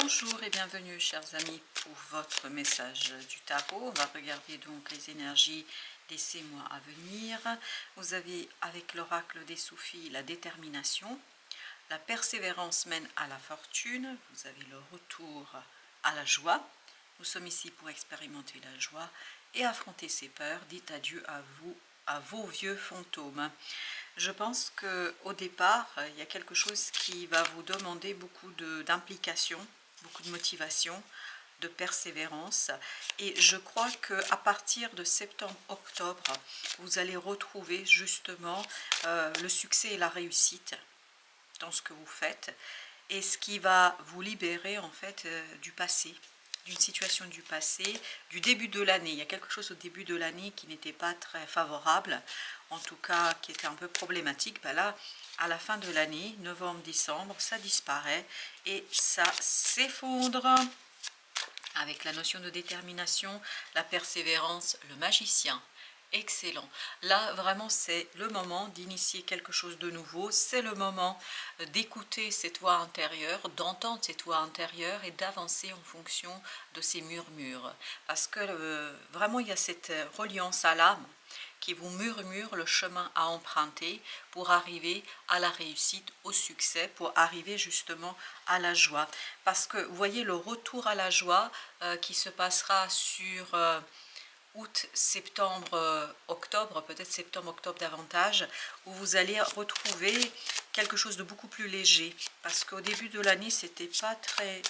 Bonjour et bienvenue chers amis pour votre message du tarot. On va regarder donc les énergies des 6 mois à venir. Vous avez avec l'oracle des Soufis la détermination. La persévérance mène à la fortune. Vous avez le retour à la joie. Nous sommes ici pour expérimenter la joie et affronter ses peurs. Dites adieu à vous, à vos vieux fantômes. Je pense qu'au départ, il y a quelque chose qui va vous demander beaucoup d'implication, beaucoup de motivation, de persévérance. Et je crois qu'à partir de septembre-octobre, vous allez retrouver justement le succès et la réussite dans ce que vous faites. Et ce qui va vous libérer en fait du passé, d'une situation du passé, du début de l'année. Il y a quelque chose au début de l'année qui n'était pas très favorable, en tout cas qui était un peu problématique. Ben là, à la fin de l'année, novembre-décembre, ça disparaît et ça s'effondre avec la notion de détermination, la persévérance, le magicien. Excellent. Là, vraiment, c'est le moment d'initier quelque chose de nouveau. C'est le moment d'écouter cette voix intérieure, d'entendre cette voix intérieure et d'avancer en fonction de ces murmures. Parce que vraiment, il y a cette reliance à l'âme qui vous murmure le chemin à emprunter pour arriver à la réussite, au succès, pour arriver justement à la joie. Parce que vous voyez le retour à la joie qui se passera sur août, septembre, octobre, peut-être septembre, octobre davantage, où vous allez retrouver quelque chose de beaucoup plus léger. Parce qu'au début de l'année, c'était pas très...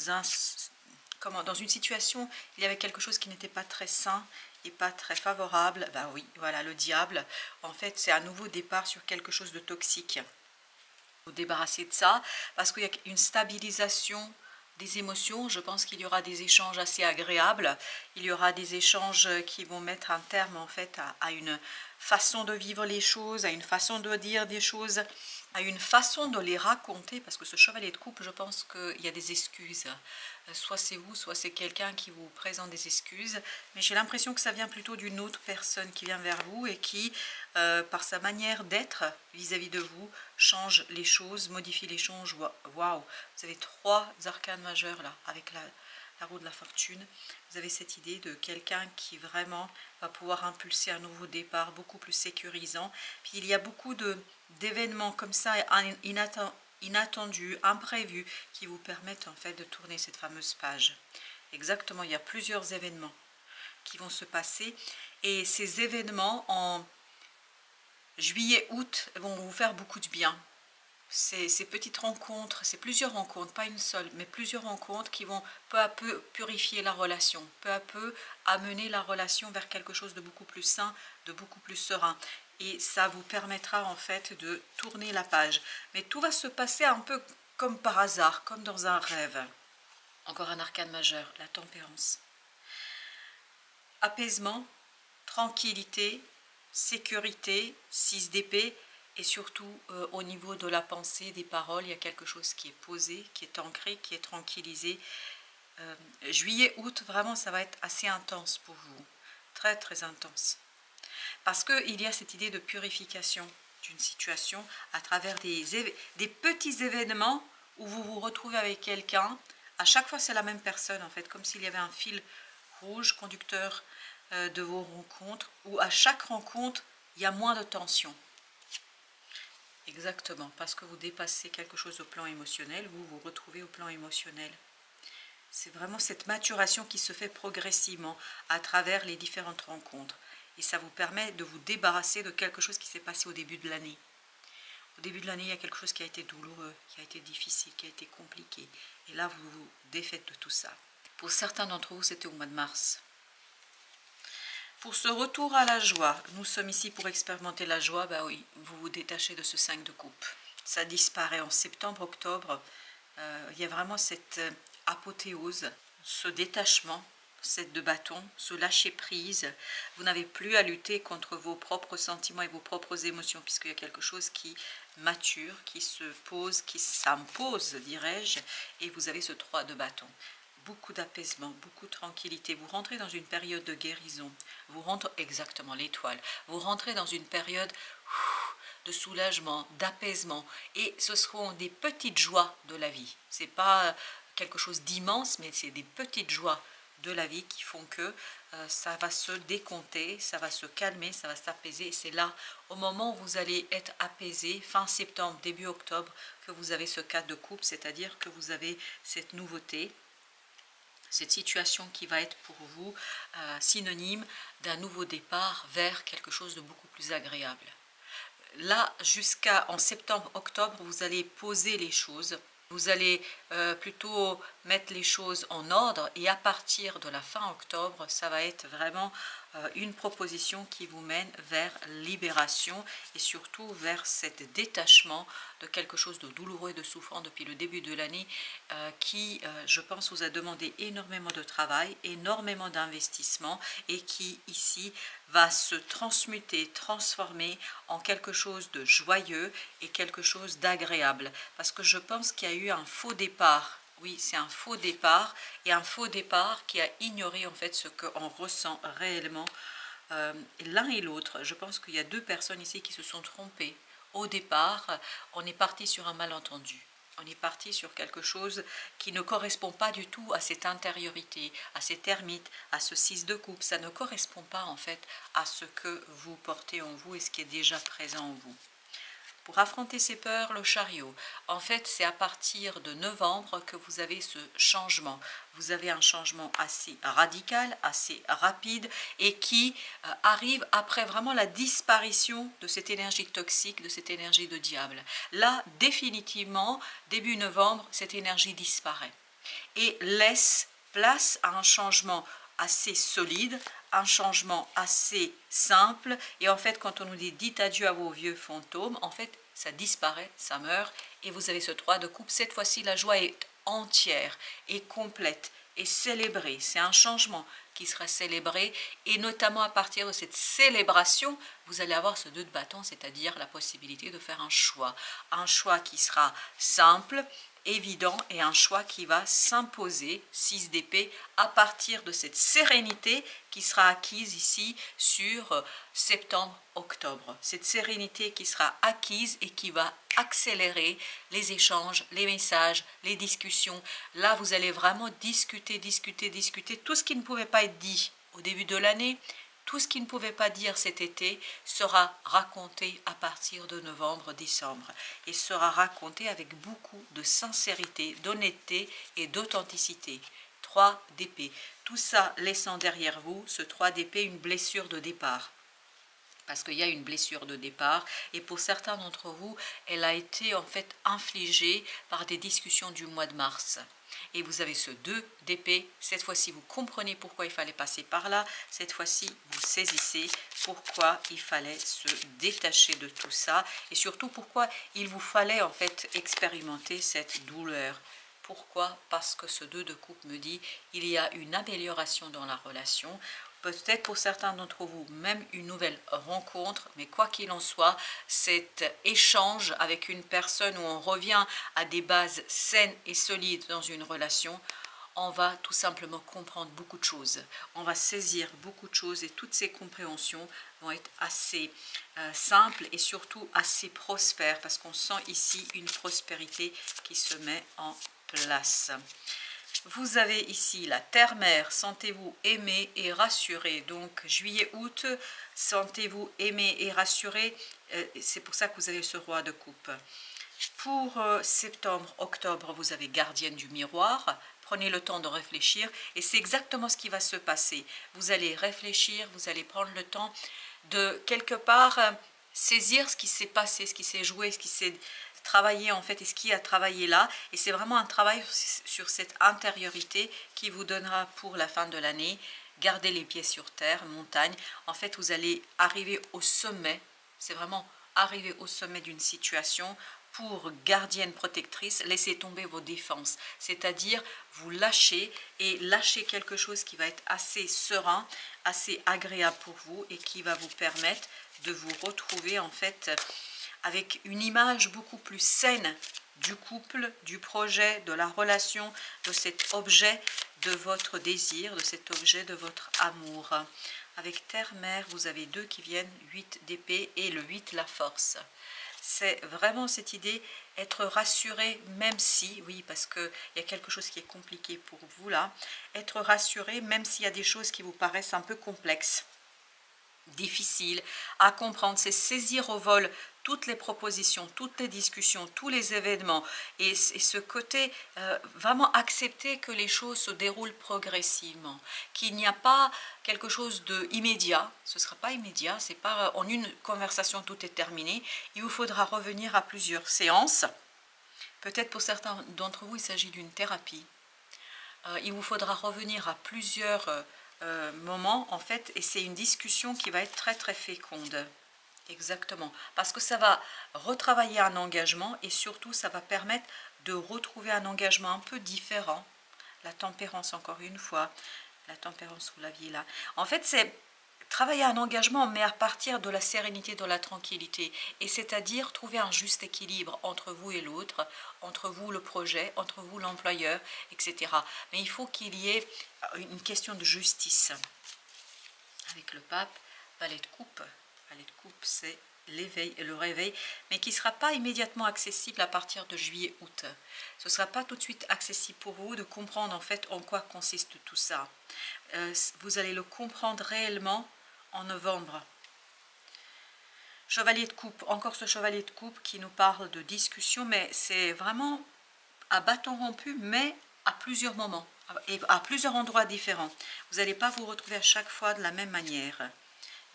dans une situation, il y avait quelque chose qui n'était pas très sain et pas très favorable. Ben oui, voilà, le diable, en fait, c'est un nouveau départ sur quelque chose de toxique. Vous débarrasser de ça, parce qu'il y a une stabilisation des émotions. Je pense qu'il y aura des échanges assez agréables. Il y aura des échanges qui vont mettre un terme en fait à une façon de vivre les choses, à une façon de dire des choses, à une façon de les raconter, parce que ce chevalier de coupe, je pense qu'il y a des excuses. Soit c'est vous, soit c'est quelqu'un qui vous présente des excuses, mais j'ai l'impression que ça vient plutôt d'une autre personne qui vient vers vous et qui, par sa manière d'être vis-à-vis de vous, change les choses, modifie les choses. Waouh, vous avez 3 arcanes majeurs là, avec la roue de la fortune. Vous avez cette idée de quelqu'un qui vraiment va pouvoir impulser un nouveau départ, beaucoup plus sécurisant. Puis il y a beaucoup d'événements comme ça, inattendus, imprévus, qui vous permettent en fait de tourner cette fameuse page. Exactement, il y a plusieurs événements qui vont se passer. Et ces événements en juillet, août vont vous faire beaucoup de bien. Ces petites rencontres, c'est plusieurs rencontres, pas une seule, mais plusieurs rencontres qui vont peu à peu purifier la relation, peu à peu amener la relation vers quelque chose de beaucoup plus sain, de beaucoup plus serein. Et ça vous permettra en fait de tourner la page. Mais tout va se passer un peu comme par hasard, comme dans un rêve. Encore un arcane majeur, la tempérance. Apaisement, tranquillité, sécurité, 6 d'épée. Et surtout, au niveau de la pensée, des paroles, il y a quelque chose qui est posé, qui est ancré, qui est tranquillisé. Juillet, août, vraiment, ça va être assez intense pour vous. Très, très intense. Parce qu'il y a cette idée de purification d'une situation à travers des petits événements où vous vous retrouvez avec quelqu'un. À chaque fois, c'est la même personne, en fait, comme s'il y avait un fil rouge conducteur de vos rencontres, où à chaque rencontre, il y a moins de tension. Exactement, parce que vous dépassez quelque chose au plan émotionnel, vous vous retrouvez au plan émotionnel. C'est vraiment cette maturation qui se fait progressivement à travers les différentes rencontres. Et ça vous permet de vous débarrasser de quelque chose qui s'est passé au début de l'année. Au début de l'année, il y a quelque chose qui a été douloureux, qui a été difficile, qui a été compliqué. Et là, vous vous défaites de tout ça. Pour certains d'entre vous, c'était au mois de mars. Pour ce retour à la joie, nous sommes ici pour expérimenter la joie. Ben oui, vous vous détachez de ce 5 de coupe. Ça disparaît en septembre, octobre. Il y a vraiment cette apothéose, ce détachement, cette de bâton, ce lâcher prise. Vous n'avez plus à lutter contre vos propres sentiments et vos propres émotions, puisqu'il y a quelque chose qui mature, qui se pose, qui s'impose, dirais-je, et vous avez ce 3 de bâton. Beaucoup d'apaisement, beaucoup de tranquillité. Vous rentrez dans une période de guérison. Vous rentrez exactement l'étoile. Vous rentrez dans une période de soulagement, d'apaisement. Et ce seront des petites joies de la vie. C'est pas quelque chose d'immense, mais c'est des petites joies de la vie qui font que ça va se décompter, ça va se calmer, ça va s'apaiser. C'est là, au moment où vous allez être apaisé, fin septembre, début octobre, que vous avez ce cas de coupe, c'est-à-dire que vous avez cette nouveauté, cette situation qui va être pour vous synonyme d'un nouveau départ vers quelque chose de beaucoup plus agréable. Là, jusqu'en septembre-octobre, vous allez poser les choses. Vous allez plutôt mettre les choses en ordre et à partir de la fin octobre, ça va être vraiment une proposition qui vous mène vers libération et surtout vers cet détachement de quelque chose de douloureux et de souffrant depuis le début de l'année qui, je pense, vous a demandé énormément de travail, énormément d'investissement et qui, ici, va se transmuter, transformer en quelque chose de joyeux et quelque chose d'agréable. Parce que je pense qu'il y a eu un faux départ. Oui, c'est un faux départ et un faux départ qui a ignoré en fait ce qu'on ressent réellement l'un et l'autre. Je pense qu'il y a deux personnes ici qui se sont trompées. Au départ, on est parti sur un malentendu. On est parti sur quelque chose qui ne correspond pas du tout à cette intériorité, à cette ermite, à ce 6 de coupe. Ça ne correspond pas en fait à ce que vous portez en vous et ce qui est déjà présent en vous. Pour affronter ces peurs, le chariot, en fait, c'est à partir de novembre que vous avez ce changement. Vous avez un changement assez radical, assez rapide et qui arrive après vraiment la disparition de cette énergie toxique, de cette énergie de diable. Là, définitivement, début novembre, cette énergie disparaît et laisse place à un changement assez solide, un changement assez simple. Et en fait, quand on nous dit « dites adieu à vos vieux fantômes », en fait, ça disparaît, ça meurt. Et vous avez ce 3 de coupe. Cette fois-ci, la joie est entière et complète et célébrée. C'est un changement qui sera célébré. Et notamment à partir de cette célébration, vous allez avoir ce 2 de bâton, c'est-à-dire la possibilité de faire un choix. Un choix qui sera simple, évident et un choix qui va s'imposer, 6 d'épée, à partir de cette sérénité qui sera acquise ici sur septembre-octobre. Cette sérénité qui sera acquise et qui va accélérer les échanges, les messages, les discussions. Là, vous allez vraiment discuter, tout ce qui ne pouvait pas être dit au début de l'année. Tout ce qui ne pouvait pas dire cet été sera raconté à partir de novembre-décembre et sera raconté avec beaucoup de sincérité, d'honnêteté et d'authenticité. 3 d'épée. Tout ça laissant derrière vous, ce 3 d'épée, une blessure de départ. Parce qu'il y a une blessure de départ et pour certains d'entre vous, elle a été en fait infligée par des discussions du mois de mars. Et vous avez ce 2 d'épée, cette fois-ci vous comprenez pourquoi il fallait passer par là, cette fois-ci vous saisissez pourquoi il fallait se détacher de tout ça et surtout pourquoi il vous fallait en fait expérimenter cette douleur. Pourquoi? Parce que ce 2 de coupe me dit il y a une amélioration dans la relation. Peut-être pour certains d'entre vous, même une nouvelle rencontre, mais quoi qu'il en soit, cet échange avec une personne où on revient à des bases saines et solides dans une relation, on va tout simplement comprendre beaucoup de choses. On va saisir beaucoup de choses et toutes ces compréhensions vont être assez simples et surtout assez prospères parce qu'on sent ici une prospérité qui se met en place. Vous avez ici la terre-mère, sentez-vous aimé et rassuré. Donc juillet-août, sentez-vous aimé et rassuré. C'est pour ça que vous avez ce roi de coupe. Pour septembre-octobre, vous avez gardienne du miroir. Prenez le temps de réfléchir et c'est exactement ce qui va se passer. Vous allez réfléchir, vous allez prendre le temps de quelque part saisir ce qui s'est passé, ce qui s'est joué, ce qui s'est travailler en fait et ce qui a travaillé là et c'est vraiment un travail sur cette intériorité qui vous donnera pour la fin de l'année. Gardez les pieds sur terre, montagne, en fait vous allez arriver au sommet, c'est vraiment arriver au sommet d'une situation. Pour gardienne protectrice, laissez tomber vos défenses, c'est-à-dire vous lâchez et lâchez quelque chose qui va être assez serein, assez agréable pour vous et qui va vous permettre de vous retrouver en fait avec une image beaucoup plus saine du couple, du projet, de la relation, de cet objet de votre désir, de cet objet de votre amour. Avec terre-mère, vous avez 2 qui viennent, 8 d'épée et le 8 la force. C'est vraiment cette idée être rassuré, même si, oui, parce qu'il y a quelque chose qui est compliqué pour vous là, être rassuré même s'il y a des choses qui vous paraissent un peu complexes, difficiles à comprendre. C'est saisir au vol toutes les propositions, toutes les discussions, tous les événements, et ce côté vraiment accepter que les choses se déroulent progressivement, qu'il n'y a pas quelque chose d'immédiat. Ce ne sera pas immédiat, c'est pas en une conversation tout est terminé. Il vous faudra revenir à plusieurs séances. Peut-être pour certains d'entre vous, il s'agit d'une thérapie. Il vous faudra revenir à plusieurs moments, en fait, et c'est une discussion qui va être très très féconde. Exactement, parce que ça va retravailler un engagement et surtout ça va permettre de retrouver un engagement un peu différent. La tempérance, encore une fois, la tempérance, vous l'aviez là. En fait, c'est travailler un engagement, mais à partir de la sérénité, de la tranquillité, et c'est-à-dire trouver un juste équilibre entre vous et l'autre, entre vous le projet, entre vous l'employeur, etc. Mais il faut qu'il y ait une question de justice. Avec le pape, valet de coupe. Valet de coupe, c'est l'éveil et le réveil, mais qui ne sera pas immédiatement accessible à partir de juillet-août. Ce ne sera pas tout de suite accessible pour vous de comprendre en fait en quoi consiste tout ça. Vous allez le comprendre réellement en novembre. Chevalier de coupe, encore ce chevalier de coupe qui nous parle de discussion, mais c'est vraiment à bâton rompu, mais à plusieurs moments, et à plusieurs endroits différents. Vous n'allez pas vous retrouver à chaque fois de la même manière.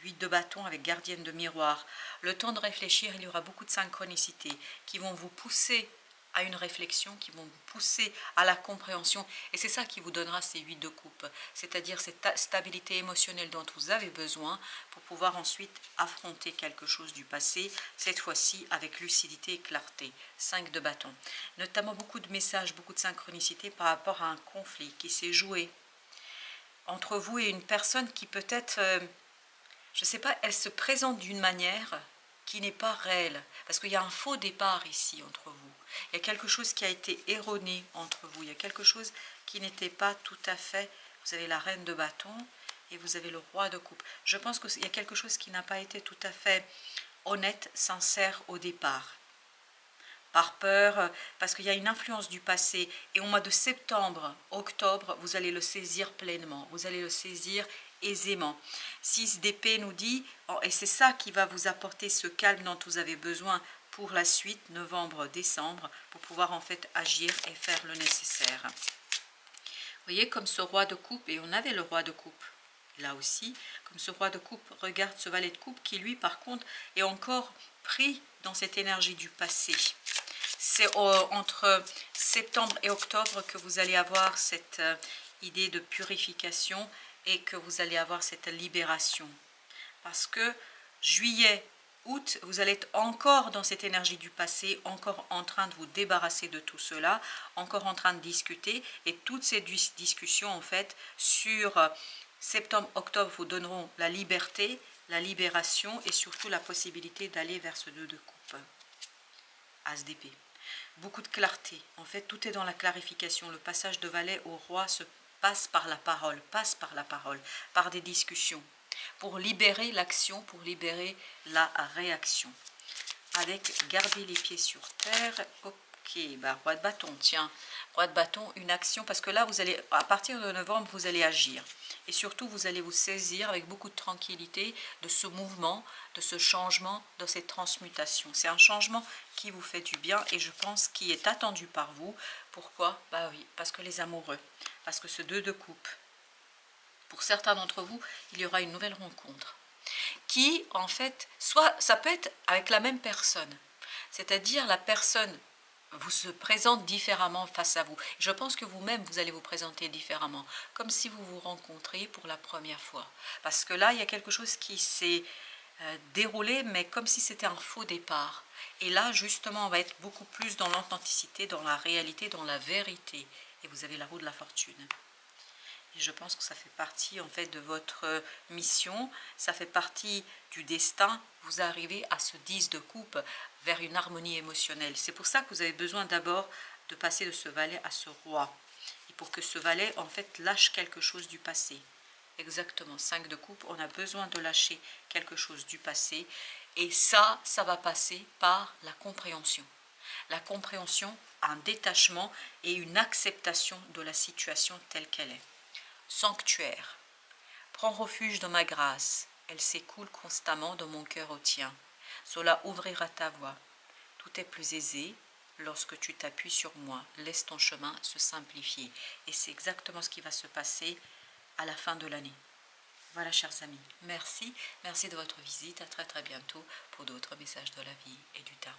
8 de bâton avec gardienne de miroir. Le temps de réfléchir, il y aura beaucoup de synchronicités qui vont vous pousser à une réflexion, qui vont vous pousser à la compréhension. Et c'est ça qui vous donnera ces 8 de coupe, c'est-à-dire cette stabilité émotionnelle dont vous avez besoin pour pouvoir ensuite affronter quelque chose du passé, cette fois-ci avec lucidité et clarté. 5 de bâton. Notamment beaucoup de messages, beaucoup de synchronicité par rapport à un conflit qui s'est joué entre vous et une personne qui peut-être... je ne sais pas, elle se présente d'une manière qui n'est pas réelle. Parce qu'il y a un faux départ ici entre vous. Il y a quelque chose qui a été erroné entre vous. Il y a quelque chose qui n'était pas tout à fait... Vous avez la reine de bâton et vous avez le roi de coupe. Je pense qu'il y a quelque chose qui n'a pas été tout à fait honnête, sincère au départ. Par peur, parce qu'il y a une influence du passé. Et au mois de septembre, octobre, vous allez le saisir pleinement. Vous allez le saisir aisément. 6 d'épée nous dit, et c'est ça qui va vous apporter ce calme dont vous avez besoin pour la suite, novembre, décembre, pour pouvoir en fait agir et faire le nécessaire. Vous voyez, comme ce roi de coupe, et on avait le roi de coupe, là aussi, comme ce roi de coupe, regarde ce valet de coupe qui lui par contre est encore pris dans cette énergie du passé. C'est entre septembre et octobre que vous allez avoir cette idée de purification et que vous allez avoir cette libération. Parce que juillet, août, vous allez être encore dans cette énergie du passé, encore en train de vous débarrasser de tout cela, encore en train de discuter. Et toutes ces discussions, en fait, sur septembre, octobre, vous donneront la liberté, la libération et surtout la possibilité d'aller vers ce 2 de coupe. As d'épée. Beaucoup de clarté. En fait, tout est dans la clarification. Le passage de valet au roi se passe par la parole, par des discussions, pour libérer l'action, pour libérer la réaction. Avec garder les pieds sur terre. Ok, bah, roi de bâton, tiens. Roi de bâton, une action, parce que là, vous allez, à partir de novembre, vous allez agir. Et surtout, vous allez vous saisir avec beaucoup de tranquillité de ce mouvement, de ce changement, de cette transmutation. C'est un changement qui vous fait du bien et je pense qui est attendu par vous. Pourquoi? Bah oui, parce que les amoureux, parce que ce 2 de coupe, pour certains d'entre vous, il y aura une nouvelle rencontre qui, en fait, soit ça peut être avec la même personne, c'est-à-dire la personne vous se présente différemment face à vous. Je pense que vous-même, vous allez vous présenter différemment, comme si vous vous rencontriez pour la première fois. Parce que là, il y a quelque chose qui s'est déroulé, mais comme si c'était un faux départ. Et là, justement, on va être beaucoup plus dans l'authenticité, dans la réalité, dans la vérité. Et vous avez la roue de la fortune. Et je pense que ça fait partie en fait de votre mission, ça fait partie du destin. Vous arrivez à ce 10 de coupe vers une harmonie émotionnelle. C'est pour ça que vous avez besoin d'abord de passer de ce valet à ce roi. Et pour que ce valet en fait lâche quelque chose du passé. Exactement, 5 de coupe, on a besoin de lâcher quelque chose du passé. Et ça va passer par la compréhension. la compréhension, un détachement et une acceptation de la situation telle qu'elle est. Sanctuaire. Prends refuge dans ma grâce, elle s'écoule constamment de mon cœur au tien. Cela ouvrira ta voie. Tout est plus aisé lorsque tu t'appuies sur moi. Laisse ton chemin se simplifier. Et c'est exactement ce qui va se passer à la fin de l'année. Voilà, chers amis. Merci de votre visite. À très bientôt pour d'autres messages de la vie et du tarot.